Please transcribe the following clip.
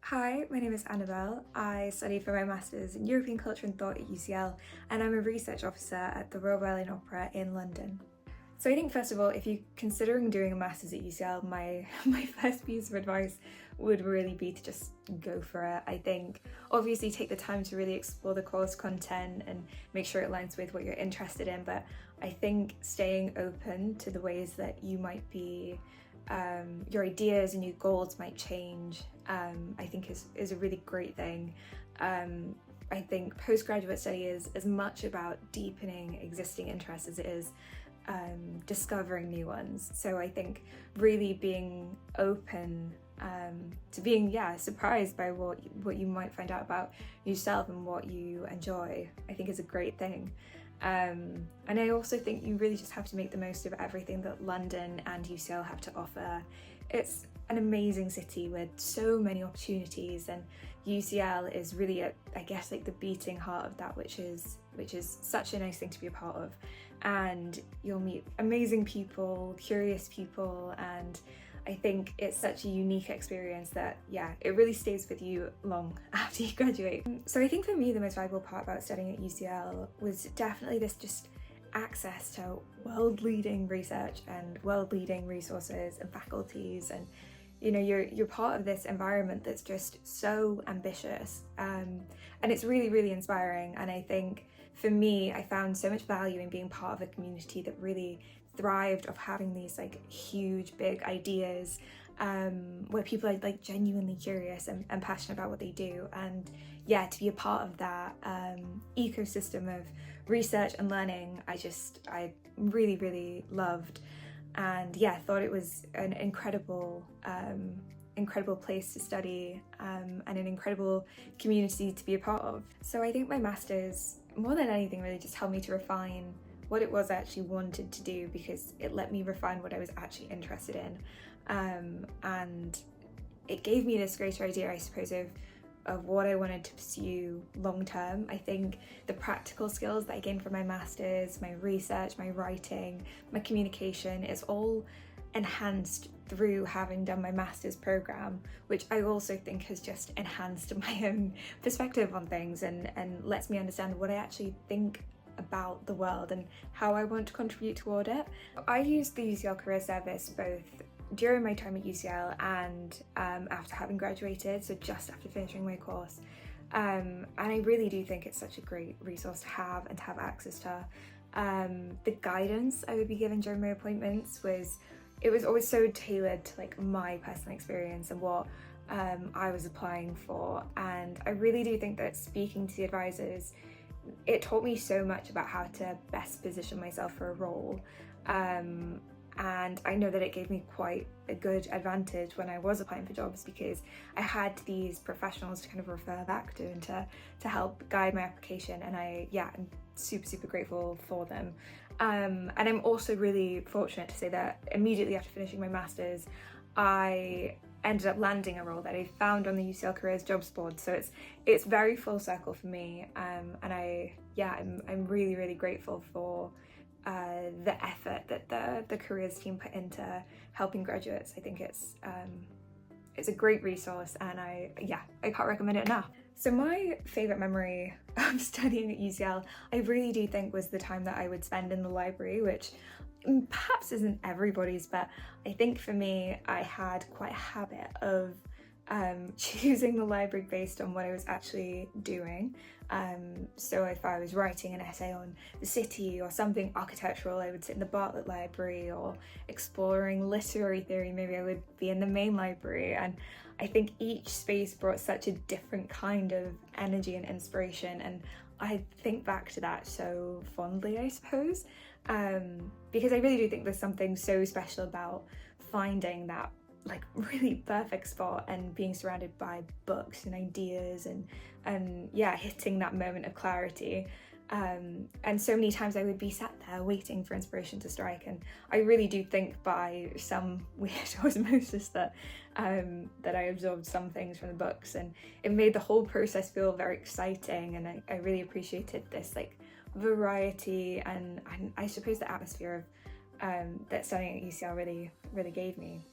Hi, my name is Annabelle. I study for my Masters in European Culture and Thought at UCL, and I'm a research officer at the Royal Violin Opera in London. So I think first of all, if you're considering doing a Masters at UCL, my first piece of advice would really be to just go for it. I think obviously take the time to really explore the course content and make sure it aligns with what you're interested in, but I think staying open to the ways that you might be your ideas and your goals might change, I think is a really great thing. I think postgraduate study is as much about deepening existing interests as it is discovering new ones. So I think really being open to being surprised by what you might find out about yourself and what you enjoy, I think is a great thing. And I also think you really just have to make the most of everything that London and UCL have to offer. It's an amazing city with so many opportunities, and UCL is really I guess like the beating heart of that, which is such a nice thing to be a part of. And you'll meet amazing people, curious people, and I think it's such a unique experience that, it really stays with you long after you graduate. So I think for me, the most valuable part about studying at UCL was definitely this just access to world-leading research and world-leading resources and faculties, and you're part of this environment that's just so ambitious, and it's really, really inspiring. And I think for me, I found so much value in being part of a community that really thrived of having these like huge big ideas, where people are like genuinely curious and passionate about what they do, and to be a part of that ecosystem of research and learning, I really, really loved, and thought it was an incredible place to study, and an incredible community to be a part of. So I think my Masters, more than anything, really just helped me to refine what it was I actually wanted to do, because it let me refine what I was actually interested in, and it gave me this greater idea, I suppose, of what I wanted to pursue long term. I think the practical skills that I gained from my Masters, my research, my writing, my communication, is all enhanced through having done my Masters program, which I also think has just enhanced my own perspective on things and lets me understand what I actually think about the world and how I want to contribute toward it. I used the UCL Career Service both during my time at UCL and after having graduated, so just after finishing my course. And I really do think it's such a great resource to have and to have access to. The guidance I would be given during my appointments was always so tailored to like my personal experience and what I was applying for. And I really do think that speaking to the advisors, it taught me so much about how to best position myself for a role. And I know that it gave me quite a good advantage when I was applying for jobs, because I had these professionals to kind of refer back to and to help guide my application, and I'm super, super grateful for them. And I'm also really fortunate to say that immediately after finishing my Masters, I ended up landing a role that I found on the UCL Careers jobs board. So it's very full circle for me, and I'm really, really grateful for the effort that the careers team put into helping graduates. I think it's a great resource, and I can't recommend it enough. So my favourite memory of studying at UCL, I really do think, was the time that I would spend in the library, which perhaps isn't everybody's, but I think for me, I had quite a habit of choosing the library based on what I was actually doing. So if I was writing an essay on the city or something architectural, I would sit in the Bartlett Library, or exploring literary theory, maybe I would be in the main library. And I think each space brought such a different kind of energy and inspiration, and I think back to that so fondly, I suppose, because I really do think there's something so special about finding that like really perfect spot and being surrounded by books and ideas and hitting that moment of clarity. And so many times I would be sat there waiting for inspiration to strike, and I really do think by some weird osmosis that I absorbed some things from the books, and it made the whole process feel very exciting, and I really appreciated this like variety and I suppose the atmosphere of that studying at UCL really gave me.